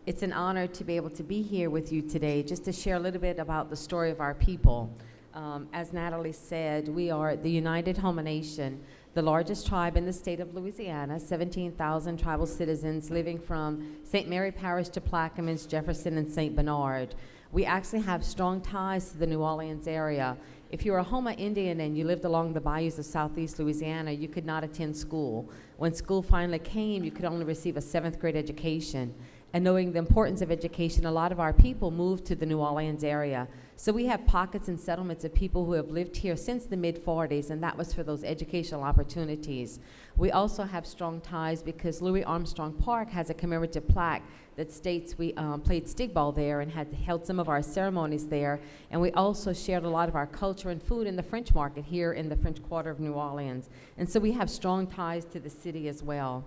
It's an honor to be able to be here with you today just to share a little bit about the story of our people. As Natalie said, we are the United Homa Nation, the largest tribe in the state of Louisiana, 17,000 tribal citizens living from St. Mary Parish to Plaquemines, Jefferson, and St. Bernard. We actually have strong ties to the New Orleans area. If you're a Homa Indian and you lived along the bayous of southeast Louisiana, you could not attend school. When school finally came, you could only receive a 7th grade education. And knowing the importance of education, a lot of our people moved to the New Orleans area. So we have pockets and settlements of people who have lived here since the mid-40s, and that was for those educational opportunities. We also have strong ties because Louis Armstrong Park has a commemorative plaque that states we played stickball there and had held some of our ceremonies there. And we also shared a lot of our culture and food in the French market here in the French Quarter of New Orleans. And so we have strong ties to the city as well.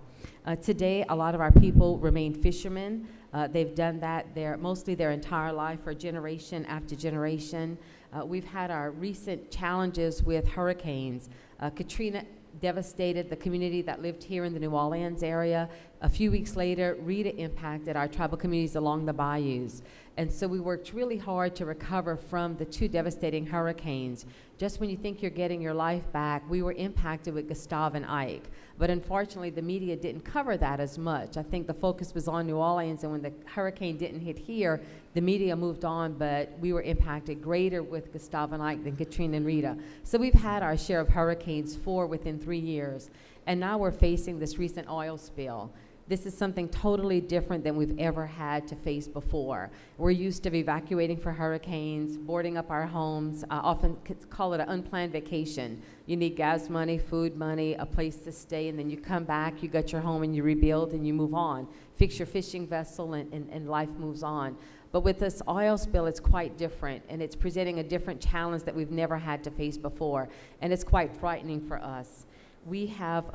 Today, a lot of our people remain fishermen. They've done that mostly their entire life for generation after generation. We've had our recent challenges with hurricanes. Katrina devastated the community that lived here in the New Orleans area. A few weeks later, Rita impacted our tribal communities along the bayous. And so we worked really hard to recover from the 2 devastating hurricanes. Just when you think you're getting your life back, we were impacted with Gustav and Ike. But unfortunately, the media didn't cover that as much. I think the focus was on New Orleans, and when the hurricane didn't hit here, the media moved on, but we were impacted greater with Gustav and Ike than Katrina and Rita. So we've had our share of hurricanes, 4 within 3 years. And now we're facing this recent oil spill. This is something totally different than we've ever had to face before. We're used to evacuating for hurricanes, boarding up our homes. I often call it an unplanned vacation. You need gas money, food money, a place to stay, and then you come back, you got your home, and you rebuild, and you move on. Fix your fishing vessel, and life moves on. But with this oil spill, it's quite different, and it's presenting a different challenge that we've never had to face before, and it's quite frightening for us. We have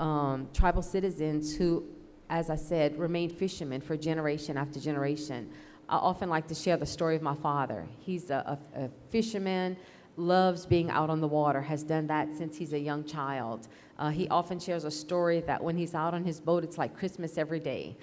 tribal citizens who, as I said, remain fishermen for generation after generation. I often like to share the story of my father. He's a fisherman, loves being out on the water, has done that since he's a young child. He often shares a story that when he's out on his boat, it's like Christmas every day.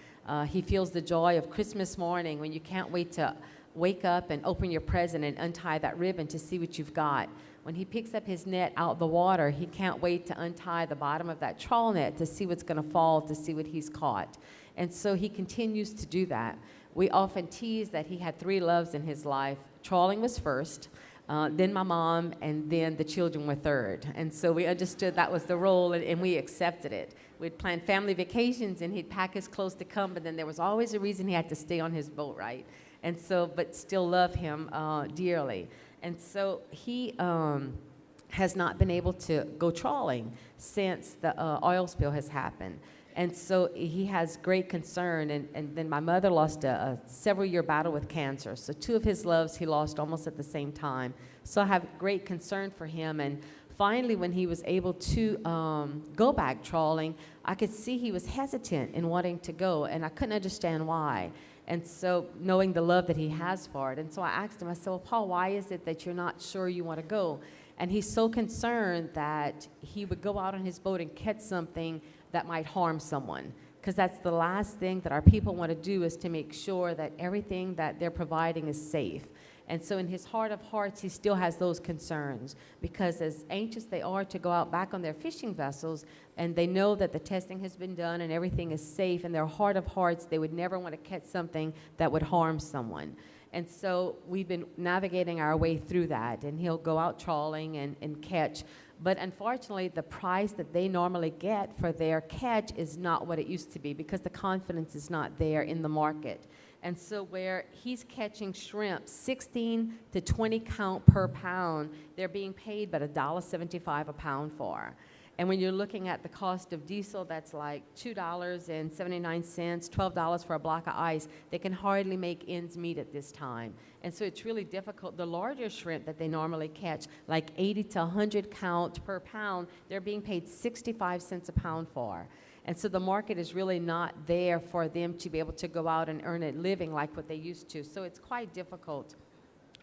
He feels the joy of Christmas morning when you can't wait to wake up and open your present and untie that ribbon to see what you've got. When he picks up his net out the water, he can't wait to untie the bottom of that trawl net to see what's going to fall, to see what he's caught. And so he continues to do that. We often tease that he had 3 loves in his life. Trawling was first, then my mom, and then the children were third. And so we understood that was the role, and we accepted it. We'd plan family vacations, and he'd pack his clothes to come, but then there was always a reason he had to stay on his boat, right? And so, but still love him dearly. And so he has not been able to go trawling since the oil spill has happened. And so he has great concern. And then my mother lost a several-year battle with cancer. So 2 of his loves he lost almost at the same time. So I have great concern for him. And finally, when he was able to go back trawling, I could see he was hesitant in wanting to go, and I couldn't understand why. And so knowing the love that he has for it. And so I asked him, I said, well, Paul, why is it that you're not sure you want to go? And he's so concerned that he would go out on his boat and catch something that might harm someone. Because that's the last thing that our people want to do, is to make sure that everything that they're providing is safe. And so in his heart of hearts, he still has those concerns, because as anxious they are to go out back on their fishing vessels, and they know that the testing has been done and everything is safe, in their heart of hearts, they would never want to catch something that would harm someone. And so we've been navigating our way through that, and he'll go out trawling and catch. But unfortunately, the price that they normally get for their catch is not what it used to be, because the confidence is not there in the market. And so where he's catching shrimp, 16 to 20 count per pound, they're being paid but $1.75 a pound for. And when you're looking at the cost of diesel, that's like $2.79, $12 for a block of ice. They can hardly make ends meet at this time. And so it's really difficult. The larger shrimp that they normally catch, like 80 to 100 count per pound, they're being paid 65 cents a pound for. And so the market is really not there for them to be able to go out and earn a living like what they used to. So it's quite difficult.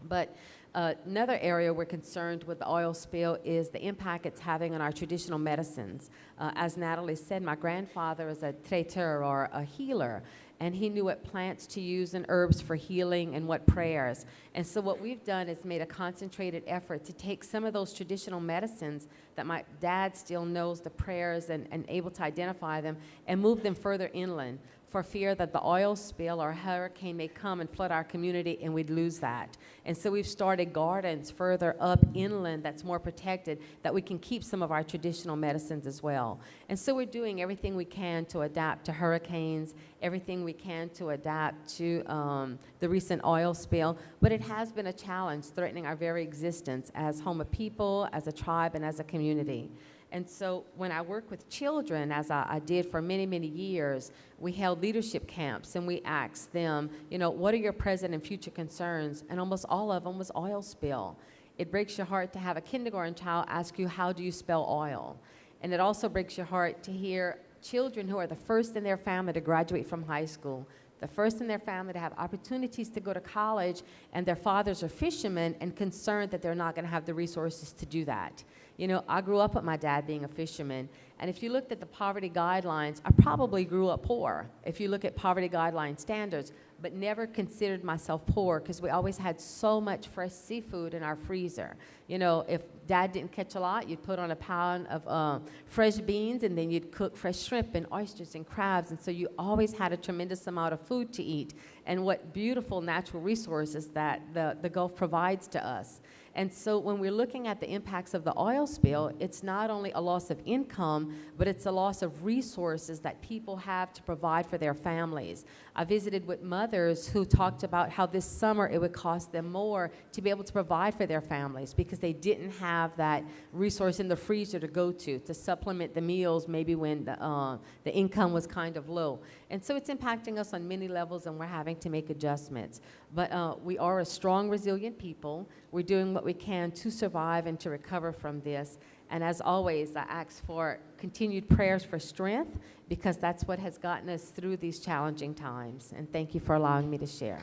But another area we're concerned with the oil spill is the impact it's having on our traditional medicines. As Natalie said, my grandfather is a traiteur, or a healer, and he knew what plants to use and herbs for healing and what prayers. And so what we've done is made a concentrated effort to take some of those traditional medicines that my dad still knows the prayers and able to identify them, and move them further inland, for fear that the oil spill or hurricane may come and flood our community and we'd lose that. And so we've started gardens further up inland that's more protected, that we can keep some of our traditional medicines as well. And so we're doing everything we can to adapt to hurricanes, everything we can to adapt to the recent oil spill. But it has been a challenge, threatening our very existence as Homa people, as a tribe, and as a community. And so when I work with children, as I did for many, many years, we held leadership camps, and we asked them, you know, what are your present and future concerns? And almost all of them was oil spill. It breaks your heart to have a kindergarten child ask you, how do you spell oil? And it also breaks your heart to hear children who are the first in their family to graduate from high school, the first in their family to have opportunities to go to college, and their fathers are fishermen and concerned that they're not going to have the resources to do that. You know, I grew up with my dad being a fisherman, and if you looked at the poverty guidelines, I probably grew up poor, if you look at poverty guideline standards, but never considered myself poor because we always had so much fresh seafood in our freezer. You know, if Dad didn't catch a lot, you'd put on a pound of fresh beans, and then you'd cook fresh shrimp and oysters and crabs, and so you always had a tremendous amount of food to eat, and what beautiful natural resources that the Gulf provides to us. And so when we're looking at the impacts of the oil spill, it's not only a loss of income, but it's a loss of resources that people have to provide for their families. I visited with mothers who talked about how this summer it would cost them more to be able to provide for their families because they didn't have that resource in the freezer to go to supplement the meals maybe when the income was kind of low. And so it's impacting us on many levels, and we're having to make adjustments. But we are a strong, resilient people. We're doing what we can to survive and to recover from this. And as always, I ask for continued prayers for strength, because that's what has gotten us through these challenging times. And thank you for allowing me to share.